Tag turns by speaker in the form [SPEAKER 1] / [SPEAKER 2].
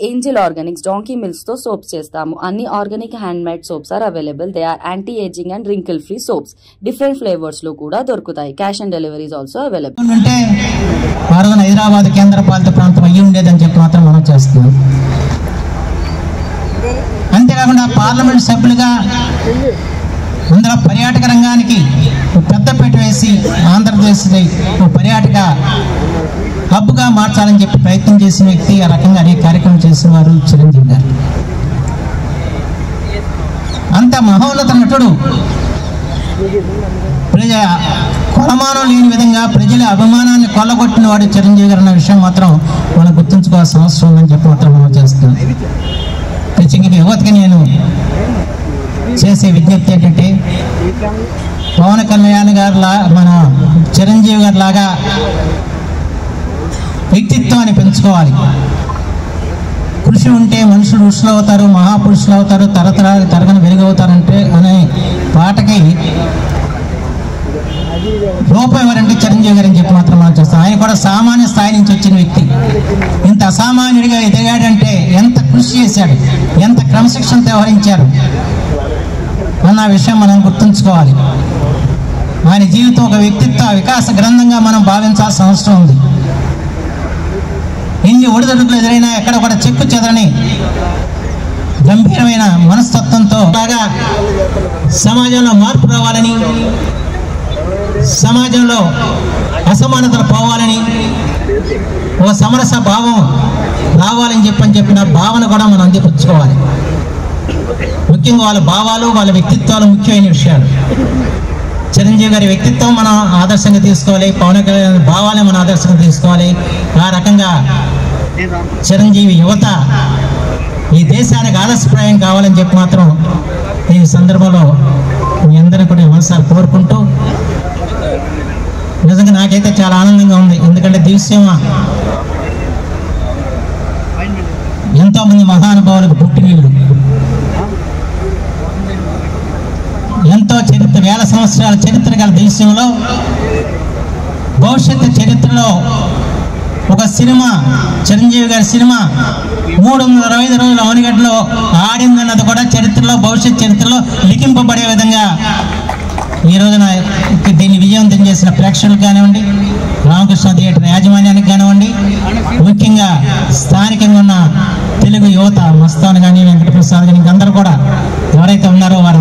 [SPEAKER 1] Angel Organics donkey milks తో soaps చేస్తాము. అన్ని organic handmade soaps are available. They are anti ageing and wrinkle free soaps. Different flavours లో కూడా దొరుకుతాయి. Cash on deliveries also available.
[SPEAKER 2] అంటే హైదరాబాద్ కేంద్ర పాలిత ప్రాంతం అయ్యి ఉండేదని చెప్పి మాత్రం మనం చేస్తున్నాం. అంతేకాకుండా పార్లమెంట్ సభ్యులుగా అందులో పర్యాటక రంగానికి పెద్దపీట వేసి ఆంధ్రప్రదేశ్ పర్యాటక హబ్గా మార్చాలని చెప్పి ప్రయత్నం చేసిన వ్యక్తి, ఆ రకంగా అనేక కార్యక్రమం చేసిన వారు చిరంజీవి గారు. అంత మహోన్నత నటుడు, కొలమానం లేని విధంగా ప్రజల అభిమానాన్ని కొల్లగొట్టిన వాడు చిరంజీవి గారు అన్న విషయం మాత్రం మనం గుర్తుంచుకోవాల్సిన అవసరం ఉందని చెప్పి మాత్రం మనం చేస్తున్నాం. ప్రత్యేకంగా యువతకి నేను చేసే విజ్ఞప్తి ఏంటంటే, పవన్ కళ్యాణ్ గారు మన చిరంజీవి గారి లాగా వ్యక్తిత్వాన్ని పెంచుకోవాలి. కృషి ఉంటే మనుషులు ఋషులు అవుతారు, మహాపురుషులు అవుతారు, తరతరాలు తరగని వెలుగవుతారంటే అనే పాటకి రూపం ఎవరంటే చిరంజీవి గారు అని చెప్పి మాత్రం మనం చేస్తాం. ఆయన కూడా సామాన్య స్థాయి నుంచి వచ్చిన వ్యక్తి. ఇంత అసామాన్యుడిగా ఎదిగాడంటే ఎంత కృషి చేశాడు, ఎంత క్రమశిక్షణతో వ్యవహరించారు అన్న విషయం మనం గుర్తుంచుకోవాలి. ఆయన జీవితం ఒక వ్యక్తిత్వ వికాస గ్రంథంగా మనం భావించాల్సిన అవసరం ఉంది. ఎన్ని ఒడిదొడుకులు ఎదురైనా ఎక్కడ కూడా చెక్కు చెదరని గంభీరమైన మనస్తత్వంతో బాగా సమాజంలో మార్పు రావాలని, సమాజంలో అసమానతలు పోవాలని, ఒక సమరస భావం రావాలని చెప్పిన భావన కూడా మనం అందిపుచ్చుకోవాలి. ముఖ్యంగా వాళ్ళ భావాలు, వాళ్ళ వ్యక్తిత్వాలు ముఖ్యమైన విషయాలు. చిరంజీవి గారి వ్యక్తిత్వం మనం ఆదర్శంగా తీసుకోవాలి, పవన్ కళ్యాణ్ భావాలే మనం ఆదర్శంగా తీసుకోవాలి. ఆ రకంగా చిరంజీవి యువత ఈ దేశానికి ఆదర్శప్రాయం కావాలని చెప్పి మాత్రం ఈ సందర్భంలో మీ అందరూ కూడా మనసారి కోరుకుంటూ, నిజంగా నాకైతే చాలా ఆనందంగా ఉంది. ఎందుకంటే దివ్యసీమ ఎంతో మంది మహానుభావులకు పుట్టినీళ్ళు, ఎంతో చరిత్ర, వేల సంవత్సరాల చరిత్ర గల దేశంలో భవిష్యత్తు చరిత్రలో ఒక సినిమా, చిరంజీవి గారి సినిమా 365 రోజులు అవనిగడ్డలో ఆడిందన్నది కూడా చరిత్రలో, భవిష్యత్ చరిత్రలో లిఖింపబడే విధంగా ఈ రోజున దీన్ని విజయవంతం చేసిన ప్రేక్షకులకు కానివ్వండి, రామకృష్ణ థియేటర్ యాజమాన్యానికి కానివ్వండి, ముఖ్యంగా స్థానికంగా ఉన్న తెలుగు యువత, మస్తాన్ కానీ, వెంకటప్రసాద్ కానీ, ఇంకందరూ కూడా ఎవరైతే ఉన్నారో వారు